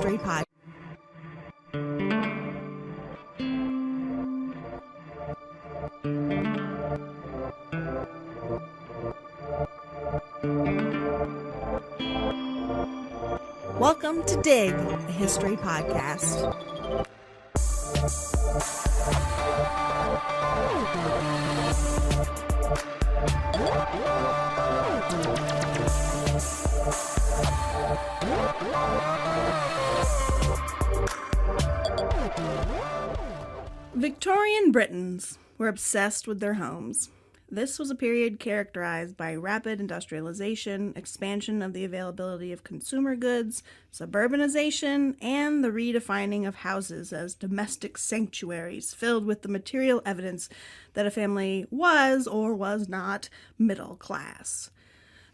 History Podcast. Welcome to Dig, a history podcast. Victorian Britons were obsessed with their homes. This was a period characterized by rapid industrialization, expansion of the availability of consumer goods, suburbanization, and the redefining of houses as domestic sanctuaries filled with the material evidence that a family was or was not middle class.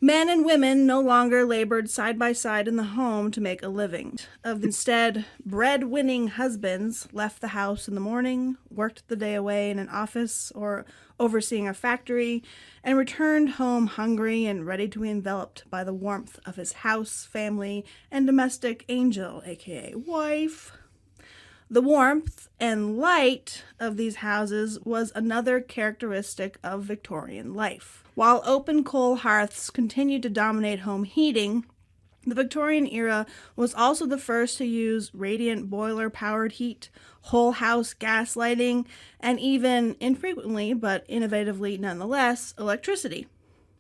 Men and women no longer labored side by side in the home to make a living. Instead, bread-winning husbands left the house in the morning, worked the day away in an office or overseeing a factory, and returned home hungry and ready to be enveloped by the warmth of his house, family, and domestic angel, aka wife. The warmth and light of these houses was another characteristic of Victorian life. While open coal hearths continued to dominate home heating, the Victorian era was also the first to use radiant boiler-powered heat, whole house gas lighting, and even, infrequently but innovatively nonetheless, electricity.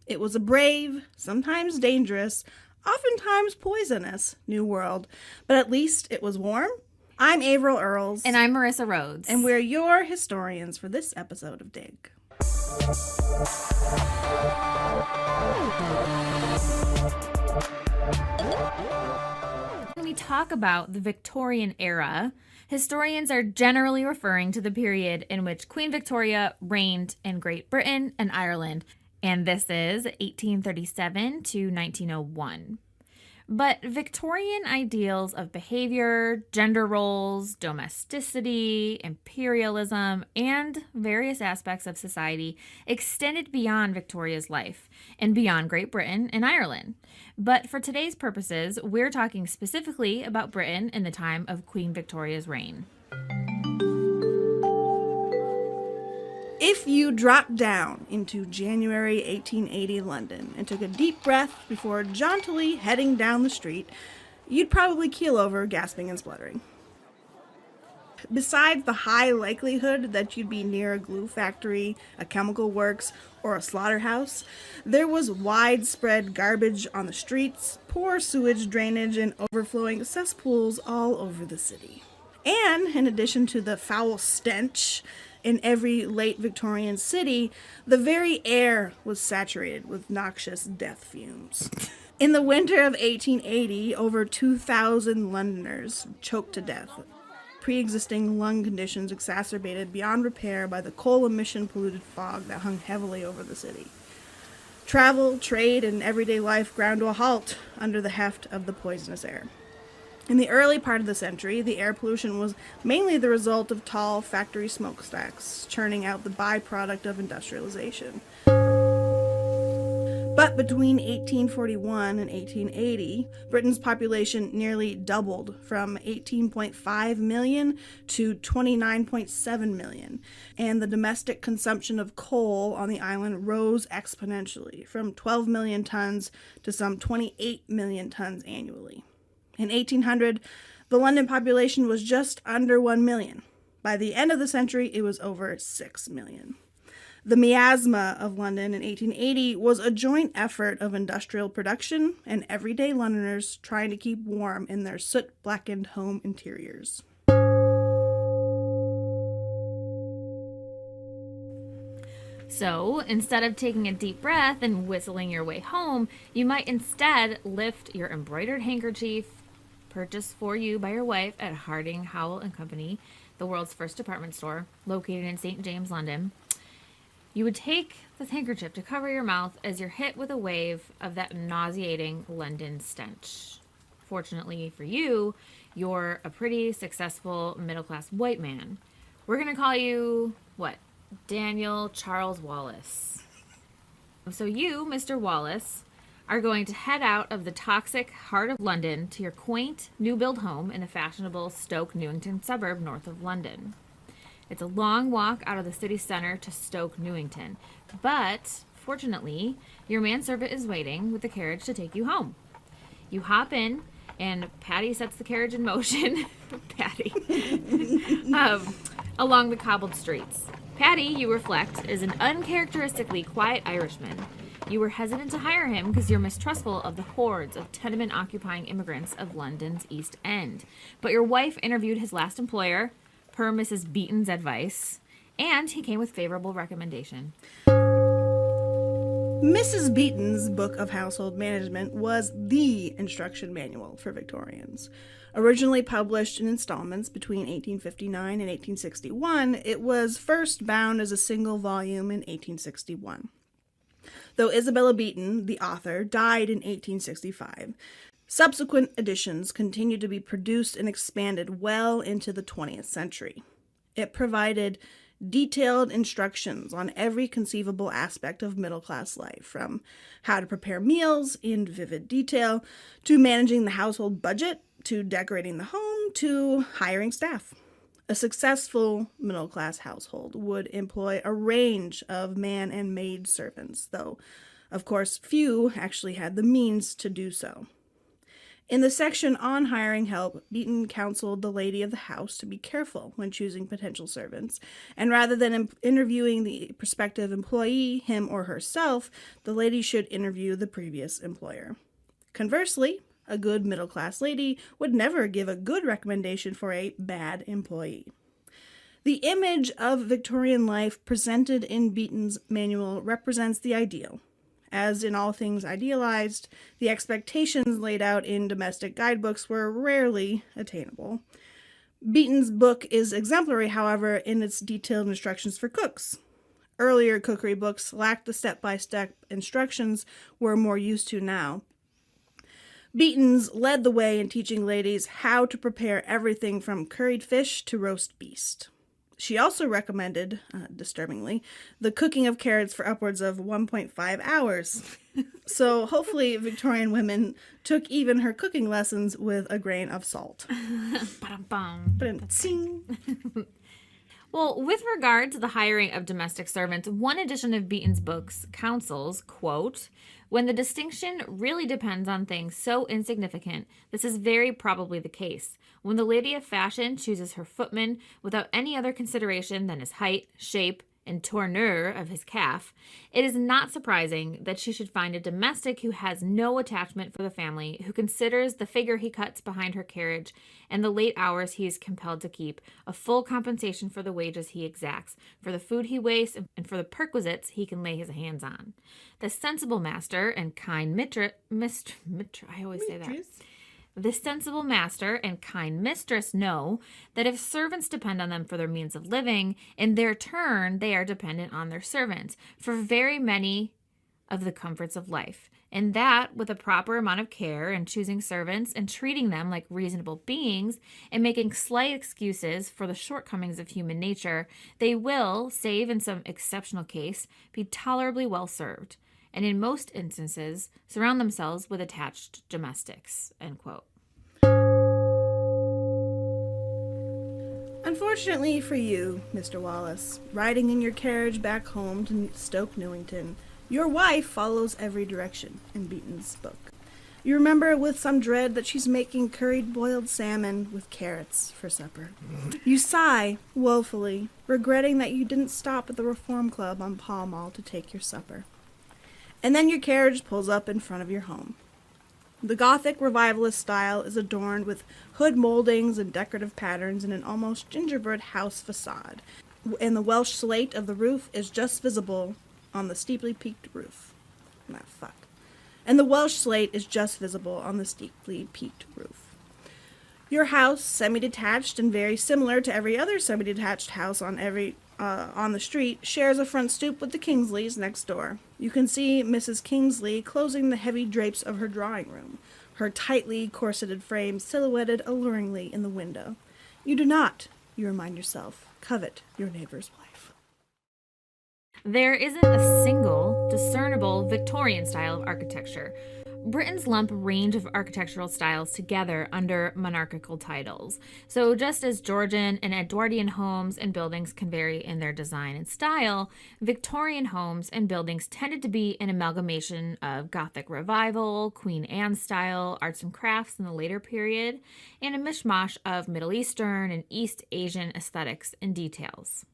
It was a brave, sometimes dangerous, oftentimes poisonous new world, but at least it was warm. I'm Averill Earls. And I'm Marissa Rhodes. And we're your historians for this episode of Dig. When we talk about the Victorian era, historians are generally referring to the period in which Queen Victoria reigned in Great Britain and Ireland, and this is 1837 to 1901. But Victorian ideals of behavior, gender roles, domesticity, imperialism, and various aspects of society extended beyond Victoria's life and beyond Great Britain and Ireland. But for today's purposes, we're talking specifically about Britain in the time of Queen Victoria's reign. If you dropped down into January 1880 London and took a deep breath before jauntily heading down the street, you'd probably keel over, gasping and spluttering. Besides the high likelihood that you'd be near a glue factory, a chemical works, or a slaughterhouse, there was widespread garbage on the streets, poor sewage drainage, and overflowing cesspools all over the city. And in addition to the foul stench in every late Victorian city, the very air was saturated with noxious death fumes. In the winter of 1880, over 2,000 Londoners choked to death. Pre-existing lung conditions exacerbated beyond repair by the coal emission polluted fog that hung heavily over the city. Travel, trade, and everyday life ground to a halt under the heft of the poisonous air. In the early part of the century, the air pollution was mainly the result of tall factory smokestacks, churning out the byproduct of industrialization. But between 1841 and 1880, Britain's population nearly doubled from 18.5 million to 29.7 million, and the domestic consumption of coal on the island rose exponentially from 12 million tons to some 28 million tons annually. In 1800, the London population was just under 1 million. By the end of the century, it was over 6 million. The miasma of London in 1880 was a joint effort of industrial production and everyday Londoners trying to keep warm in their soot-blackened home interiors. So, instead of taking a deep breath and whistling your way home, you might instead lift your embroidered handkerchief, purchased for you by your wife at Harding, Howell & Company, the world's first department store, located in St. James, London. You would take this handkerchief to cover your mouth as you're hit with a wave of that nauseating London stench. Fortunately for you, you're a pretty successful middle-class white man. We're going to call you, Daniel Charles Wallace. So you, Mr. Wallace, are going to head out of the toxic heart of London to your quaint, new-build home in the fashionable Stoke Newington suburb north of London. It's a long walk out of the city center to Stoke Newington, but fortunately, your manservant is waiting with the carriage to take you home. You hop in, and Patty sets the carriage in motion. Patty. Along the cobbled streets. Patty, you reflect, is an uncharacteristically quiet Irishman. You were hesitant to hire him because you're mistrustful of the hordes of tenement-occupying immigrants of London's East End. But your wife interviewed his last employer, per Mrs. Beaton's advice, and he came with favorable recommendation. Mrs. Beaton's Book of Household Management was the instruction manual for Victorians. Originally published in installments between 1859 and 1861, it was first bound as a single volume in 1861. Though Isabella Beaton, the author, died in 1865, subsequent editions continued to be produced and expanded well into the 20th century. It provided detailed instructions on every conceivable aspect of middle-class life, from how to prepare meals in vivid detail, to managing the household budget, to decorating the home, to hiring staff. A successful middle-class household would employ a range of man and maid servants, though, of course, few actually had the means to do so. In the section on hiring help, Beaton counseled the lady of the house to be careful when choosing potential servants, and rather than interviewing the prospective employee, him or herself, the lady should interview the previous employer. Conversely, a good middle-class lady would never give a good recommendation for a bad employee. The image of Victorian life presented in Beaton's manual represents the ideal. As in all things idealized, the expectations laid out in domestic guidebooks were rarely attainable. Beaton's book is exemplary, however, in its detailed instructions for cooks. Earlier cookery books lacked the step-by-step instructions we're more used to now. Beaton's led the way in teaching ladies how to prepare everything from curried fish to roast beast. She also recommended, disturbingly, the cooking of carrots for upwards of 1.5 hours. So hopefully Victorian women took even her cooking lessons with a grain of salt. Well, with regard to the hiring of domestic servants, one edition of Beaton's books counsels, quote, "When the distinction really depends on things so insignificant, this is very probably the case. When the lady of fashion chooses her footman without any other consideration than his height, shape, and tournure of his calf, it is not surprising that she should find a domestic who has no attachment for the family, who considers the figure he cuts behind her carriage and the late hours he is compelled to keep a full compensation for the wages he exacts, for the food he wastes, and for the perquisites he can lay his hands on. The sensible master and kind The sensible master and kind mistress know that if servants depend on them for their means of living, in their turn they are dependent on their servants for very many of the comforts of life, and that with a proper amount of care in choosing servants and treating them like reasonable beings and making slight excuses for the shortcomings of human nature, they will, save in some exceptional case, be tolerably well served, and in most instances surround themselves with attached domestics," end quote. Unfortunately for you, Mr. Wallace, riding in your carriage back home to Stoke Newington, your wife follows every direction in Beaton's book. You remember with some dread that she's making curried boiled salmon with carrots for supper. You sigh woefully, regretting that you didn't stop at the Reform Club on Pall Mall to take your supper. And then your carriage pulls up in front of your home. The Gothic Revivalist style is adorned with hood moldings and decorative patterns in an almost gingerbread house facade, and the Welsh slate of the roof is just visible on the steeply peaked roof. And the Welsh slate is just visible on the steeply peaked roof. Your house, semi-detached and very similar to every other semi-detached house on the street, shares a front stoop with the Kingsleys next door. You can see Mrs. Kingsley closing the heavy drapes of her drawing room, her tightly corseted frame silhouetted alluringly in the window. You do not, you remind yourself, covet your neighbor's wife. There isn't a single discernible Victorian style of architecture. Britons lump a range of architectural styles together under monarchical titles. So, just as Georgian and Edwardian homes and buildings can vary in their design and style, Victorian homes and buildings tended to be an amalgamation of Gothic Revival, Queen Anne style, arts and crafts in the later period, and a mishmash of Middle Eastern and East Asian aesthetics and details.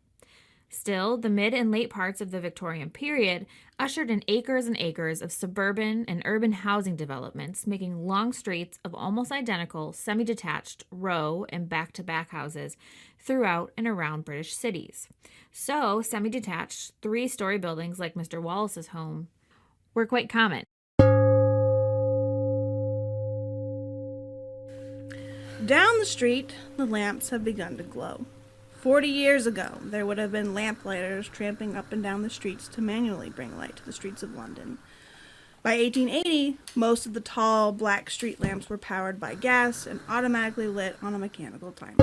Still, the mid and late parts of the Victorian period ushered in acres and acres of suburban and urban housing developments, making long streets of almost identical semi-detached row and back-to-back houses throughout and around British cities. So, semi-detached, three-story buildings like Mr. Wallace's home were quite common. Down the street, the lamps have begun to glow. 40 years ago, there would have been lamplighters tramping up and down the streets to manually bring light to the streets of London. By 1880, most of the tall, black street lamps were powered by gas and automatically lit on a mechanical timer.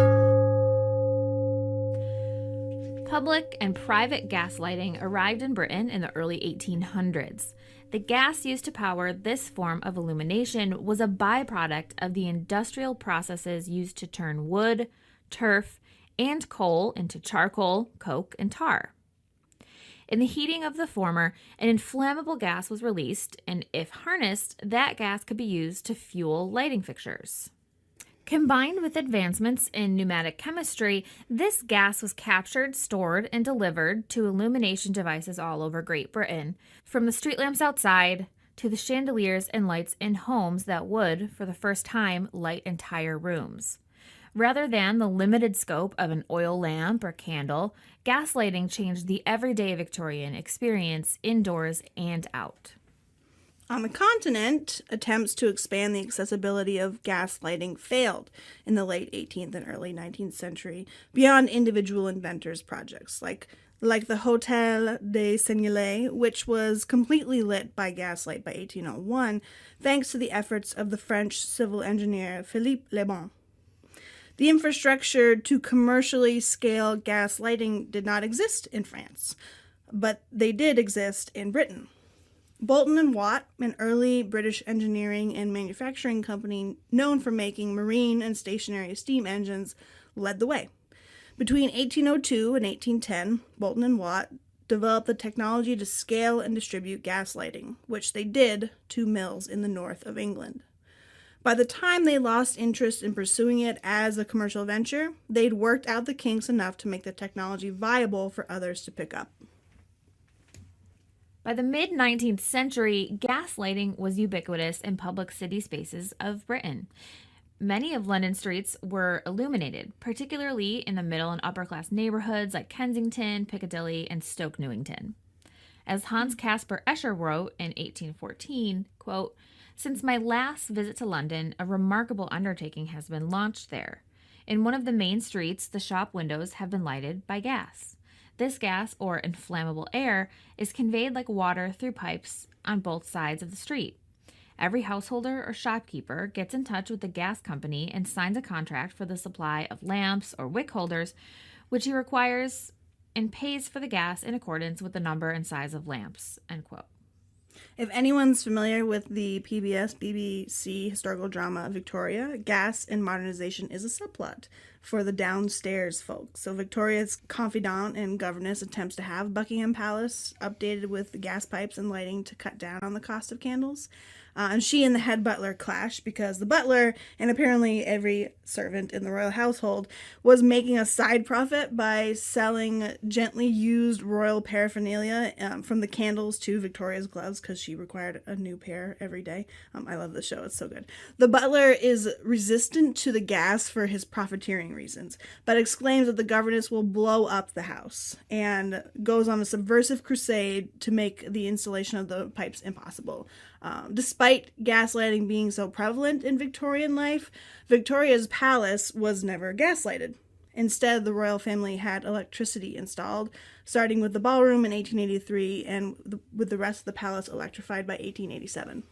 Public and private gas lighting arrived in Britain in the early 1800s. The gas used to power this form of illumination was a byproduct of the industrial processes used to turn wood, turf, and coal into charcoal, coke, and tar. In the heating of the former, an inflammable gas was released, and if harnessed, that gas could be used to fuel lighting fixtures. Combined with advancements in pneumatic chemistry, this gas was captured, stored, and delivered to illumination devices all over Great Britain, from the street lamps outside to the chandeliers and lights in homes that would, for the first time, light entire rooms. Rather than the limited scope of an oil lamp or candle, gas lighting changed the everyday Victorian experience indoors and out. On the continent, attempts to expand the accessibility of gas lighting failed in the late 18th and early 19th century beyond individual inventors' projects, like the Hôtel des Seigneurs, which was completely lit by gaslight by 1801, thanks to the efforts of the French civil engineer Philippe Le Bon. The infrastructure to commercially scale gas lighting did not exist in France, but they did exist in Britain. Boulton and Watt, an early British engineering and manufacturing company known for making marine and stationary steam engines, led the way. Between 1802 and 1810, Boulton and Watt developed the technology to scale and distribute gas lighting, which they did to mills in the north of England. By the time they lost interest in pursuing it as a commercial venture, they'd worked out the kinks enough to make the technology viable for others to pick up. By the mid-19th century, gas lighting was ubiquitous in public city spaces of Britain. Many of London streets were illuminated, particularly in the middle and upper-class neighborhoods like Kensington, Piccadilly, and Stoke Newington. As Hans Caspar Escher wrote in 1814, quote, "Since my last visit to London, a remarkable undertaking has been launched there. In one of the main streets, the shop windows have been lighted by gas. This gas, or inflammable air, is conveyed like water through pipes on both sides of the street. Every householder or shopkeeper gets in touch with the gas company and signs a contract for the supply of lamps or wick holders, which he requires and pays for the gas in accordance with the number and size of lamps," end quote. If anyone's familiar with the PBS-BBC historical drama Victoria, gas and modernization is a subplot for the downstairs folks. So Victoria's confidant and governess attempts to have Buckingham Palace updated with the gas pipes and lighting to cut down on the cost of candles. And she and the head butler clash because the butler, and apparently every servant in the royal household, was making a side profit by selling gently used royal paraphernalia from the candles to Victoria's gloves because she required a new pair every day. I love the show. It's so good. The butler is resistant to the gas for his profiteering reasons, but exclaims that the governess will blow up the house and goes on a subversive crusade to make the installation of the pipes impossible. Despite gaslighting being so prevalent in Victorian life, Victoria's palace was never gaslighted. Instead, the royal family had electricity installed, starting with the ballroom in 1883 and with the rest of the palace electrified by 1887.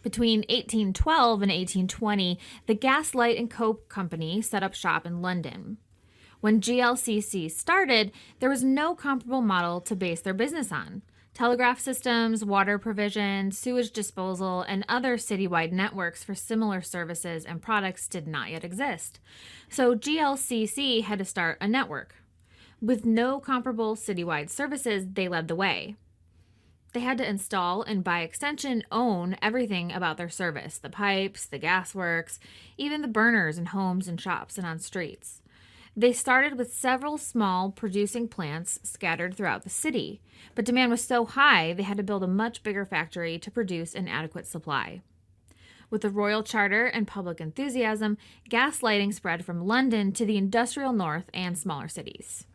Between 1812 and 1820, the Gaslight and Coke Company set up shop in London. When GLCC started, there was no comparable model to base their business on. Telegraph systems, water provision, sewage disposal, and other citywide networks for similar services and products did not yet exist. So GLCC had to start a network. With no comparable citywide services, they led the way. They had to install and, by extension, own everything about their service: the pipes, the gasworks, even the burners in homes and shops and on streets. They started with several small producing plants scattered throughout the city, but demand was so high they had to build a much bigger factory to produce an adequate supply. With the royal charter and public enthusiasm, gas lighting spread from London to the industrial north and smaller cities.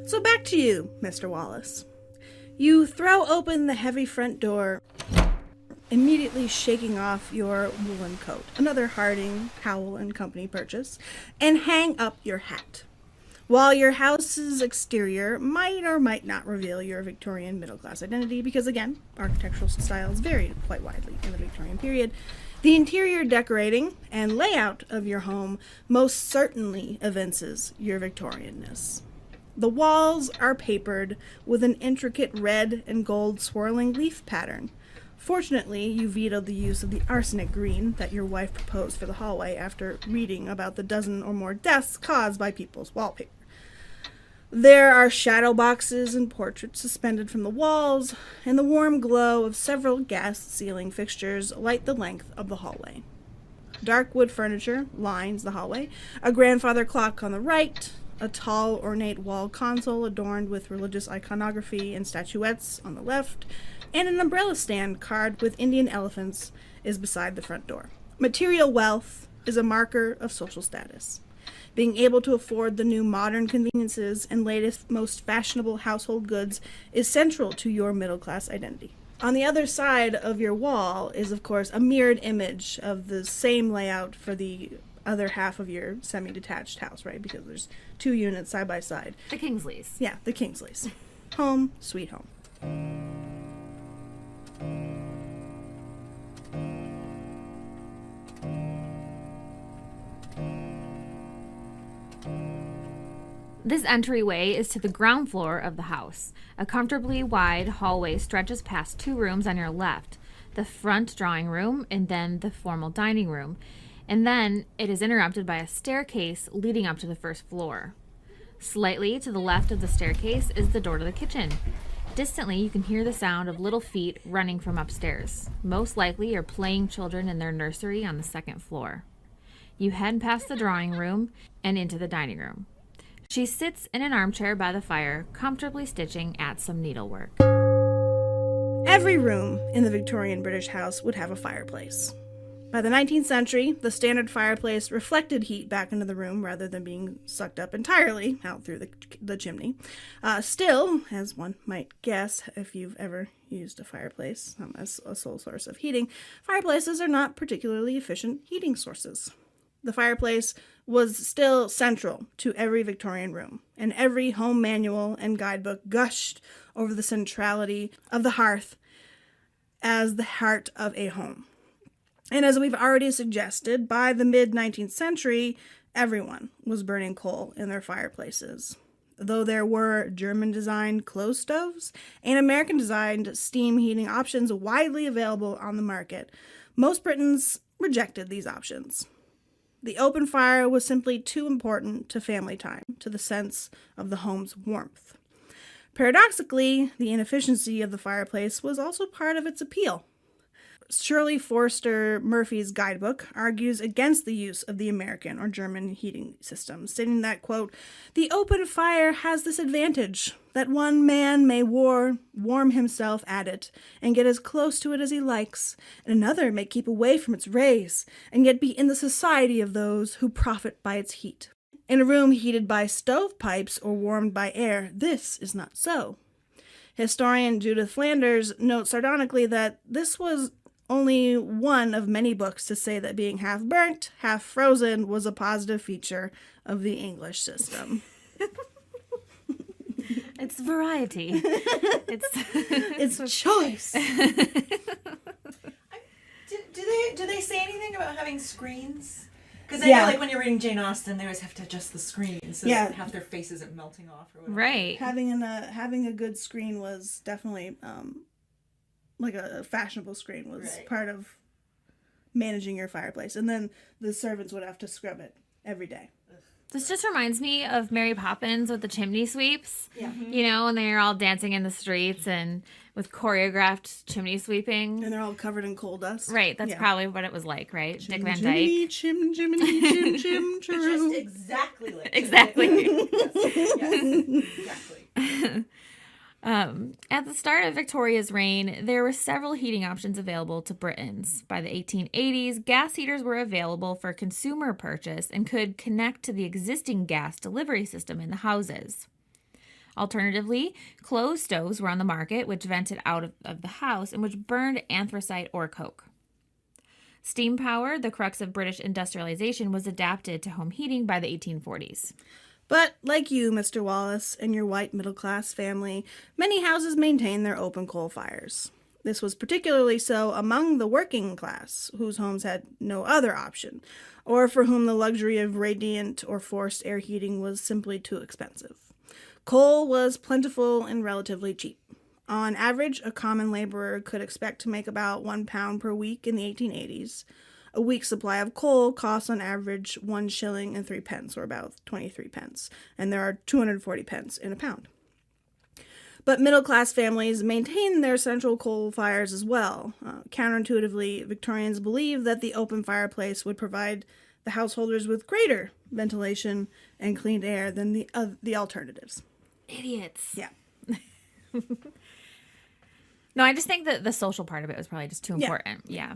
So back to you, Mr. Wallace. You throw open the heavy front door, immediately shaking off your woolen coat, another Harding, Howell and Company purchase, and hang up your hat. While your house's exterior might or might not reveal your Victorian middle-class identity, because again, architectural styles varied quite widely in the Victorian period, the interior decorating and layout of your home most certainly evinces your Victorianness. The walls are papered with an intricate red and gold swirling leaf pattern. Fortunately, you vetoed the use of the arsenic green that your wife proposed for the hallway after reading about the dozen or more deaths caused by people's wallpaper. There are shadow boxes and portraits suspended from the walls, and the warm glow of several gas ceiling fixtures light the length of the hallway. Dark wood furniture lines the hallway, a grandfather clock on the right, a tall, ornate wall console adorned with religious iconography and statuettes on the left, and an umbrella stand carved with Indian elephants is beside the front door. Material wealth is a marker of social status. Being able to afford the new modern conveniences and latest, most fashionable household goods is central to your middle-class identity. On the other side of your wall is, of course, a mirrored image of the same layout for the other half of your semi-detached house, right? Because there's two units side by side. The Kingsleys. Yeah, the Kingsleys. Home, sweet home. This entryway is to the ground floor of the house. A comfortably wide hallway stretches past two rooms on your left, the front drawing room and then the formal dining room, and then it is interrupted by a staircase leading up to the first floor. Slightly to the left of the staircase is the door to the kitchen. Distantly, you can hear the sound of little feet running from upstairs. Most likely are playing children in their nursery on the second floor. You head past the drawing room and into the dining room. She sits in an armchair by the fire, comfortably stitching at some needlework. Every room in the Victorian British house would have a fireplace. By the 19th century, the standard fireplace reflected heat back into the room rather than being sucked up entirely out through the chimney. Still, as one might guess if you've ever used a fireplace as a sole source of heating, fireplaces are not particularly efficient heating sources. The fireplace was still central to every Victorian room, and every home manual and guidebook gushed over the centrality of the hearth as the heart of a home. And as we've already suggested, by the mid-19th century, everyone was burning coal in their fireplaces. Though there were German-designed clothes stoves and American-designed steam heating options widely available on the market, most Britons rejected these options. The open fire was simply too important to family time, to the sense of the home's warmth. Paradoxically, the inefficiency of the fireplace was also part of its appeal. Shirley Forster Murphy's guidebook argues against the use of the American or German heating system, stating that, quote, "The open fire has this advantage, that one man may warm himself at it and get as close to it as he likes, and another may keep away from its rays and yet be in the society of those who profit by its heat. In a room heated by stovepipes or warmed by air, this is not so." Historian Judith Flanders notes sardonically that this was only one of many books to say that being half burnt, half frozen was a positive feature of the English system. It's variety. It's choice. Do they say anything about having screens Because I know, like, when you're reading Jane Austen, they always have to adjust the screen so that half their face isn't melting off or whatever. Right. Having a good screen was definitely, like a fashionable screen was part of managing your fireplace. And then the servants would have to scrub it every day. This just reminds me of Mary Poppins with the chimney sweeps. Yeah. You know, and they're all dancing in the streets and with choreographed chimney sweeping. And they're all covered in coal dust. Right. That's probably what it was like, right? Chim, Dick Van Jiminy, Dyke. chim, Jiminy, chim, chim, true. Just exactly like Exactly. yes, exactly. At the start of Victoria's reign, there were several heating options available to Britons. By the 1880s, gas heaters were available for consumer purchase and could connect to the existing gas delivery system in the houses. Alternatively, closed stoves were on the market, which vented out of the house and which burned anthracite or coke. Steam power, the crux of British industrialization, was adapted to home heating by the 1840s. But like you, Mr. Wallace, and your white middle-class family, many houses maintain their open coal fires. This was particularly so among the working class, whose homes had no other option, or for whom the luxury of radiant or forced air heating was simply too expensive. Coal was plentiful and relatively cheap. On average, a common laborer could expect to make about £1 per week in the 1880s. A week's supply of coal costs on average 1 shilling and 3 pence, or about 23 pence, and there are 240 pence in a pound. But middle-class families maintained their central coal fires as well. Counterintuitively, Victorians believed that the open fireplace would provide the householders with greater ventilation and clean air than the alternatives. Idiots. Yeah. No, I just think that the social part of it was probably just too important. Yeah.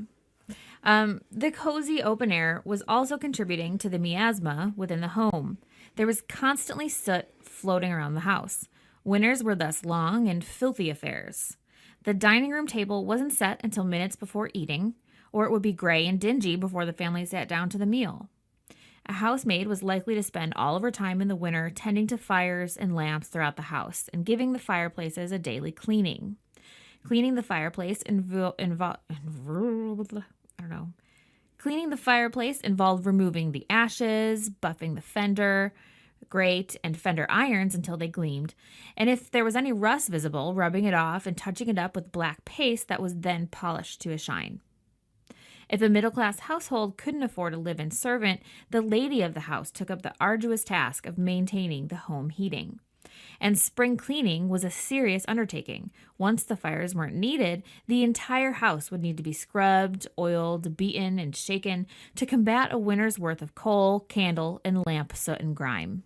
The cozy open air was also contributing to the miasma within the home. There was constantly soot floating around the house. Winters were thus long and filthy affairs. The dining room table wasn't set until minutes before eating, or it would be gray and dingy before the family sat down to the meal. A housemaid was likely to spend all of her time in the winter tending to fires and lamps throughout the house and giving the fireplaces a daily cleaning. Cleaning the fireplace involved removing the ashes, buffing the fender, grate, and fender irons until they gleamed, and if there was any rust visible, rubbing it off and touching it up with black paste that was then polished to a shine. If a middle-class household couldn't afford a live-in servant, the lady of the house took up the arduous task of maintaining the home heating. And spring cleaning was a serious undertaking. Once the fires weren't needed, the entire house would need to be scrubbed, oiled, beaten, and shaken to combat a winter's worth of coal, candle, and lamp soot and grime.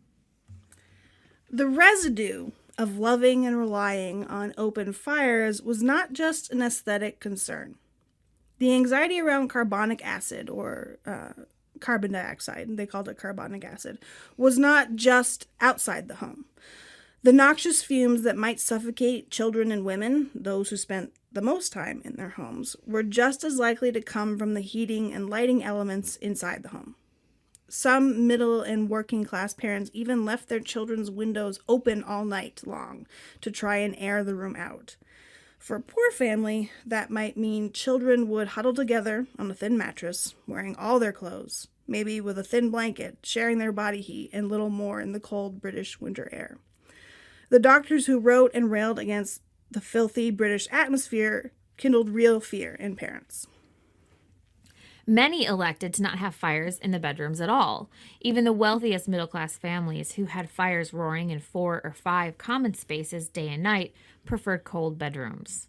The residue of loving and relying on open fires was not just an aesthetic concern. The anxiety around carbonic acid, or carbon dioxide, they called it carbonic acid, was not just outside the home. The noxious fumes that might suffocate children and women, those who spent the most time in their homes, were just as likely to come from the heating and lighting elements inside the home. Some middle and working class parents even left their children's windows open all night long to try and air the room out. For a poor family, that might mean children would huddle together on a thin mattress, wearing all their clothes, maybe with a thin blanket, sharing their body heat and little more in the cold British winter air. The doctors who wrote and railed against the filthy British atmosphere kindled real fear in parents. Many elected to not have fires in the bedrooms at all. Even the wealthiest middle-class families who had fires roaring in 4 or 5 common spaces day and night preferred cold bedrooms.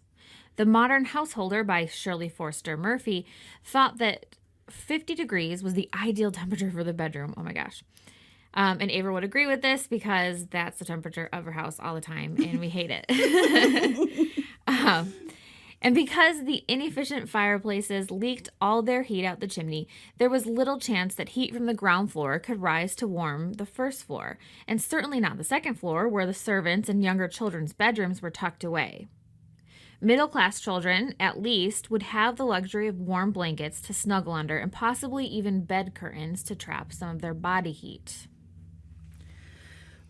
The Modern Householder by Shirley Forster Murphy thought that 50 degrees was the ideal temperature for the bedroom. Oh my gosh. And Ava would agree with this because that's the temperature of her house all the time, and we hate it. And because the inefficient fireplaces leaked all their heat out the chimney, there was little chance that heat from the ground floor could rise to warm the first floor, and certainly not the second floor where the servants' and younger children's bedrooms were tucked away. Middle-class children, at least, would have the luxury of warm blankets to snuggle under and possibly even bed curtains to trap some of their body heat.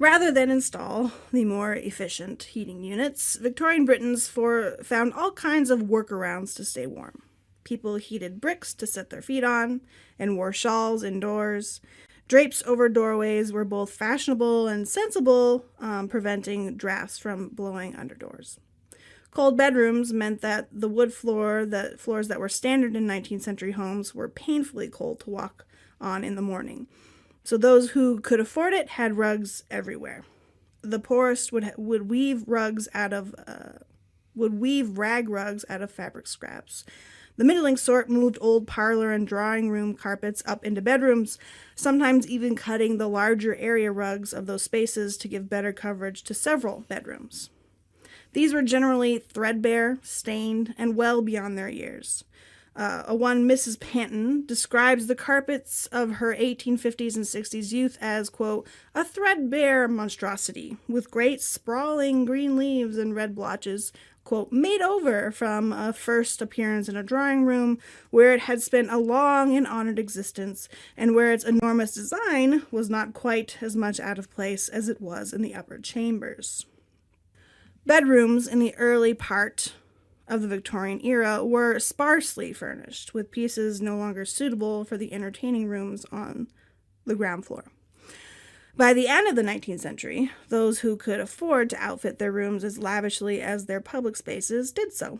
Rather than install the more efficient heating units, Victorian Britons found all kinds of workarounds to stay warm. People heated bricks to set their feet on and wore shawls indoors. Drapes over doorways were both fashionable and sensible, preventing drafts from blowing under doors. Cold bedrooms meant that the wood floors that were standard in 19th century homes were painfully cold to walk on in the morning. So those who could afford it had rugs everywhere. The poorest would weave rag rugs out of fabric scraps. The middling sort moved old parlor and drawing room carpets up into bedrooms, sometimes even cutting the larger area rugs of those spaces to give better coverage to several bedrooms. These were generally threadbare, stained, and well beyond their years. One Mrs. Panton describes the carpets of her 1850s and 60s youth as, quote, a threadbare monstrosity with great sprawling green leaves and red blotches, quote, made over from a first appearance in a drawing room where it had spent a long and honored existence and where its enormous design was not quite as much out of place as it was in the upper chambers. Bedrooms in the early part of the Victorian era were sparsely furnished, with pieces no longer suitable for the entertaining rooms on the ground floor. By the end of the 19th century, those who could afford to outfit their rooms as lavishly as their public spaces did so.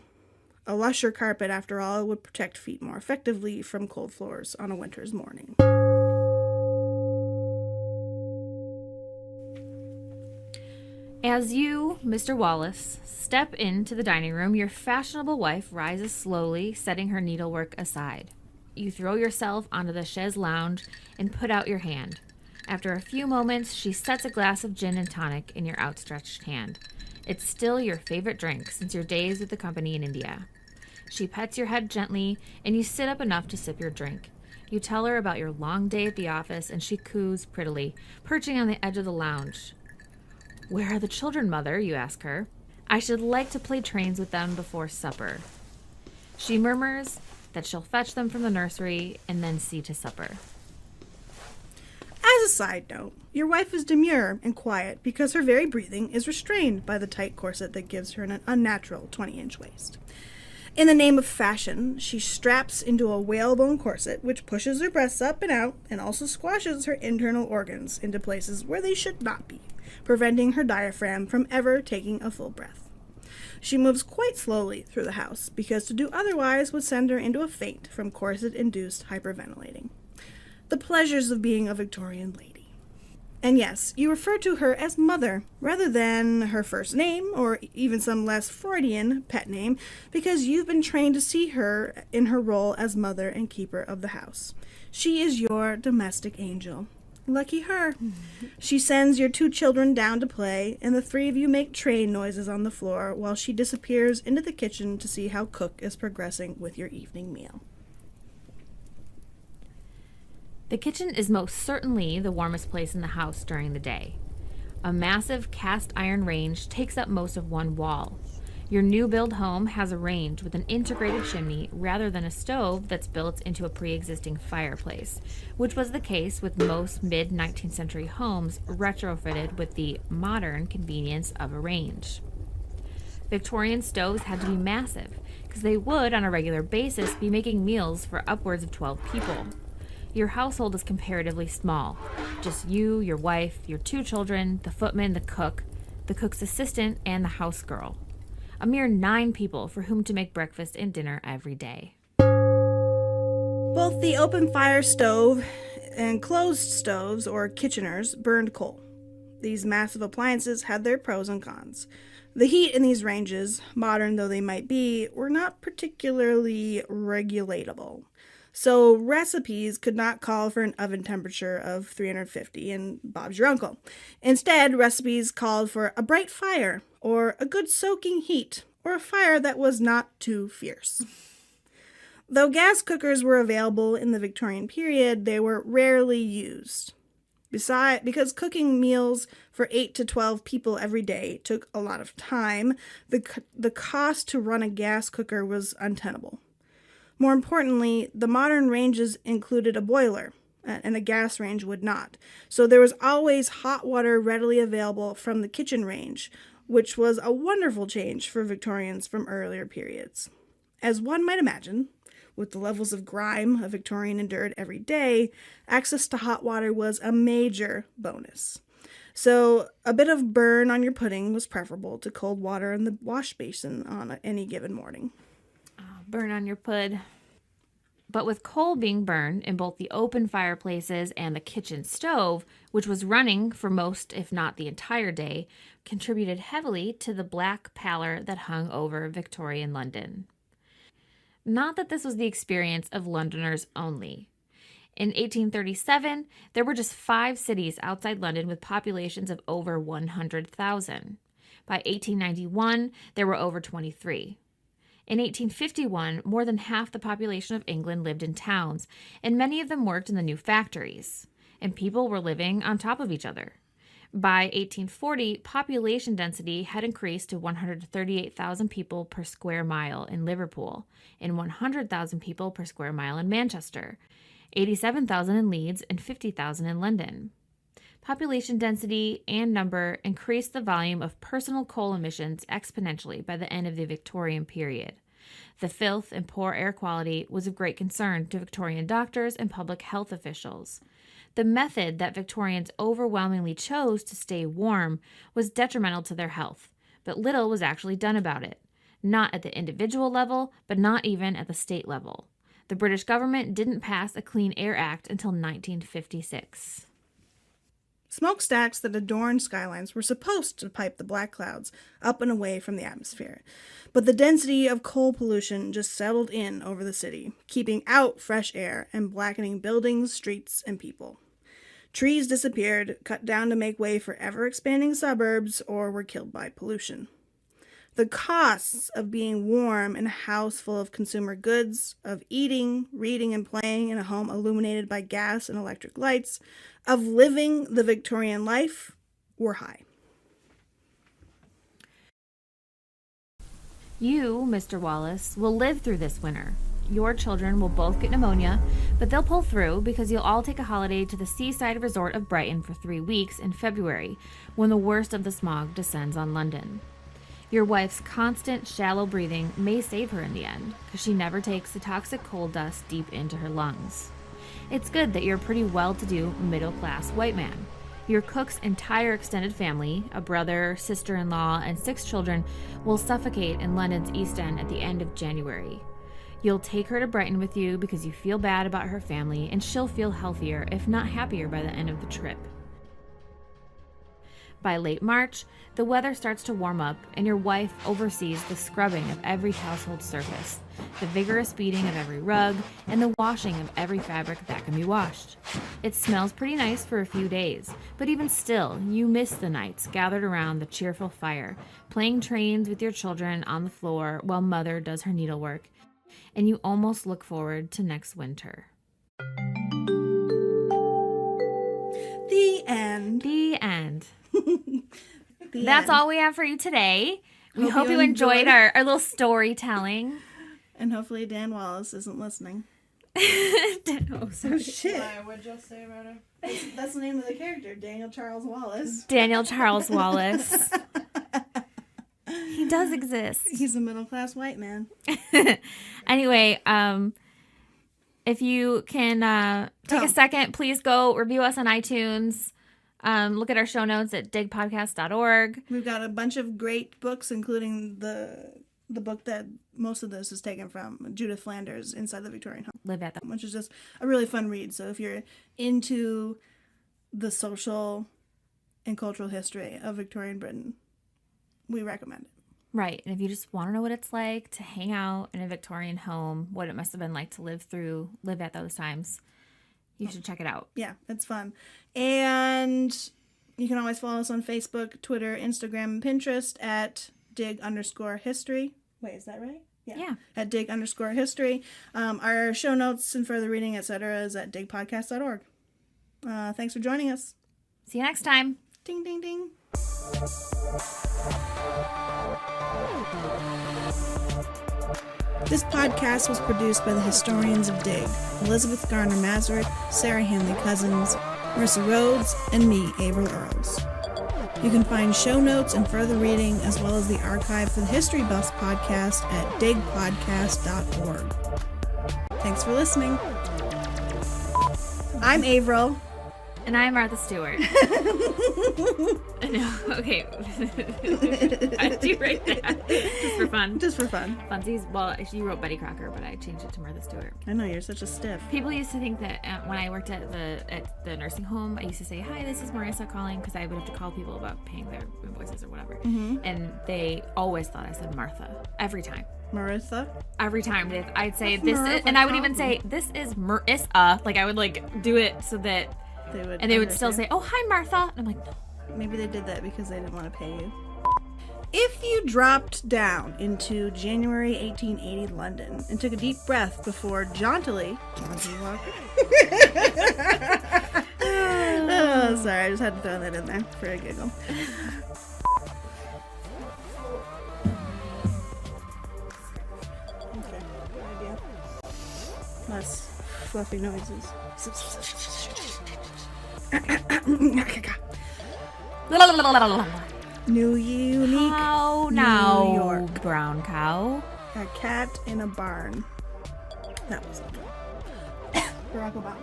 A lusher carpet, after all, would protect feet more effectively from cold floors on a winter's morning. As you, Mr. Wallace, step into the dining room, your fashionable wife rises slowly, setting her needlework aside. You throw yourself onto the chaise lounge and put out your hand. After a few moments, she sets a glass of gin and tonic in your outstretched hand. It's still your favorite drink since your days with the company in India. She pets your head gently, and you sit up enough to sip your drink. You tell her about your long day at the office, and she coos prettily, perching on the edge of the lounge. Where are the children, Mother? You ask her. I should like to play trains with them before supper. She murmurs that she'll fetch them from the nursery and then see to supper. As a side note, your wife is demure and quiet because her very breathing is restrained by the tight corset that gives her an unnatural 20-inch waist. In the name of fashion, she straps into a whalebone corset which pushes her breasts up and out and also squashes her internal organs into places where they should not be, preventing her diaphragm from ever taking a full breath. She moves quite slowly through the house because to do otherwise would send her into a faint from corset-induced hyperventilating. The pleasures of being a Victorian lady. And yes, you refer to her as Mother rather than her first name or even some less Freudian pet name because you've been trained to see her in her role as mother and keeper of the house. She is your domestic angel. Lucky her. She sends your 2 children down to play, and the 3 of you make train noises on the floor while she disappears into the kitchen to see how cook is progressing with your evening meal. The kitchen is most certainly the warmest place in the house during the day. A massive cast iron range takes up most of one wall. Your new build home has a range with an integrated chimney rather than a stove that's built into a pre-existing fireplace, which was the case with most mid-19th century homes retrofitted with the modern convenience of a range. Victorian stoves had to be massive because they would, on a regular basis, be making meals for upwards of 12 people. Your household is comparatively small. Just you, your wife, your 2 children, the footman, the cook's assistant, and the house girl. A mere 9 people for whom to make breakfast and dinner every day. Both the open fire stove and closed stoves, or kitcheners, burned coal. These massive appliances had their pros and cons. The heat in these ranges, modern though they might be, were not particularly regulatable. So recipes could not call for an oven temperature of 350 and Bob's your uncle. Instead, recipes called for a bright fire, or a good soaking heat, or a fire that was not too fierce. Though gas cookers were available in the Victorian period, they were rarely used. Because cooking meals for 8 to 12 people every day took a lot of time, the cost to run a gas cooker was untenable. More importantly, the modern ranges included a boiler, and a gas range would not. So there was always hot water readily available from the kitchen range, which was a wonderful change for Victorians from earlier periods. As one might imagine, With the levels of grime a Victorian endured every day, access to hot water was a major bonus. So a bit of burn on your pudding was preferable to cold water in the wash basin on any given morning. Burn on your pud. But with coal being burned in both the open fireplaces and the kitchen stove, which was running for most, if not the entire day, contributed heavily to the black pallor that hung over Victorian London. Not that this was the experience of Londoners only. In 1837, there were just 5 cities outside London with populations of over 100,000. By 1891, there were over 23. In 1851, more than half the population of England lived in towns, and many of them worked in the new factories, and people were living on top of each other. By 1840, population density had increased to 138,000 people per square mile in Liverpool, and 100,000 people per square mile in Manchester, 87,000 in Leeds, and 50,000 in London. Population density and number increased the volume of personal coal emissions exponentially by the end of the Victorian period. The filth and poor air quality was of great concern to Victorian doctors and public health officials. The method that Victorians overwhelmingly chose to stay warm was detrimental to their health, but little was actually done about it. Not at the individual level, but not even at the state level. The British government didn't pass a Clean Air Act until 1956. Smokestacks that adorned skylines were supposed to pipe the black clouds up and away from the atmosphere, but the density of coal pollution just settled in over the city, keeping out fresh air and blackening buildings, streets, and people. Trees disappeared, cut down to make way for ever-expanding suburbs, or were killed by pollution. The costs of being warm in a house full of consumer goods, of eating, reading, and playing in a home illuminated by gas and electric lights, of living the Victorian life were high. You, Mr. Wallace, will live through this winter. Your children will both get pneumonia, but they'll pull through because you'll all take a holiday to the seaside resort of Brighton for 3 weeks in February, when the worst of the smog descends on London. Your wife's constant, shallow breathing may save her in the end, because she never takes the toxic coal dust deep into her lungs. It's good that you're a pretty well-to-do, middle-class white man. Your cook's entire extended family, a brother, sister-in-law, and 6 children, will suffocate in London's East End at the end of January. You'll take her to Brighton with you because you feel bad about her family, and she'll feel healthier, if not happier, by the end of the trip. By late March, the weather starts to warm up, and your wife oversees the scrubbing of every household surface, the vigorous beating of every rug, and the washing of every fabric that can be washed. It smells pretty nice for a few days, but even still, you miss the nights gathered around the cheerful fire, playing trains with your children on the floor while Mother does her needlework, and you almost look forward to next winter. The end. The end. The That's end. all we have for you today. We Hope hope you you enjoyed enjoyed. our little storytelling. And hopefully Dan Wallace isn't listening. Oh, sorry. Shit. I would just say about it. That's the name of the character, Daniel Charles Wallace. Daniel Charles Wallace. He does exist. He's a middle-class white man. Anyway, if you can take a second, please go review us on iTunes. Look at our show notes at digpodcast.org. We've got a bunch of great books, including the book that most of this is taken from, Judith Flanders' Inside the Victorian Home, Live at them. which is just a really fun read. So if you're into the social and cultural history of Victorian Britain, we recommend it. Right. And if you just want to know what it's like to hang out in a Victorian home, what it must have been like to live at those times, you should check it out. Yeah, it's fun. And you can always follow us on Facebook, Twitter, Instagram, and Pinterest at dig_history. Wait, is that right? Yeah. At dig_history. Our show notes and further reading, etc. is at digpodcast.org. Thanks for joining us. See you next time. Ding, ding, ding. This podcast was produced by the historians of Dig, Elizabeth Garner Mazurek, Sarah Hanley Cousins, Marissa Rhodes, and me, Averill Earls. You can find show notes and further reading, as well as the archive for the History Buffs podcast at digpodcast.org. Thanks for listening. I'm Avril. And I'm Martha Stewart. No, okay. I do write that. Just for fun. Just for fun. Funsies. Well, you wrote Betty Crocker, but I changed it to Martha Stewart. I know, you're such a stiff. People used to think that when I worked at the nursing home, I used to say, "Hi, this is Marissa calling," because I would have to call people about paying their invoices or whatever. Mm-hmm. And they always thought I said Martha every time. Marissa? Every time I'd say this, and I would even say, "This is Marissa." Like I would like do it so that they would still say, "Oh, hi, Martha." And I'm like, no. Maybe they did that because they didn't want to pay you. If you dropped down into January 1880 London and took a deep breath before jauntily walking. Oh, sorry, I just had to throw that in there for a giggle. Okay, good idea. Less fluffy noises. New unique. Cow now, New York. brown cow. A cat in a barn. That was it. Barack Obama.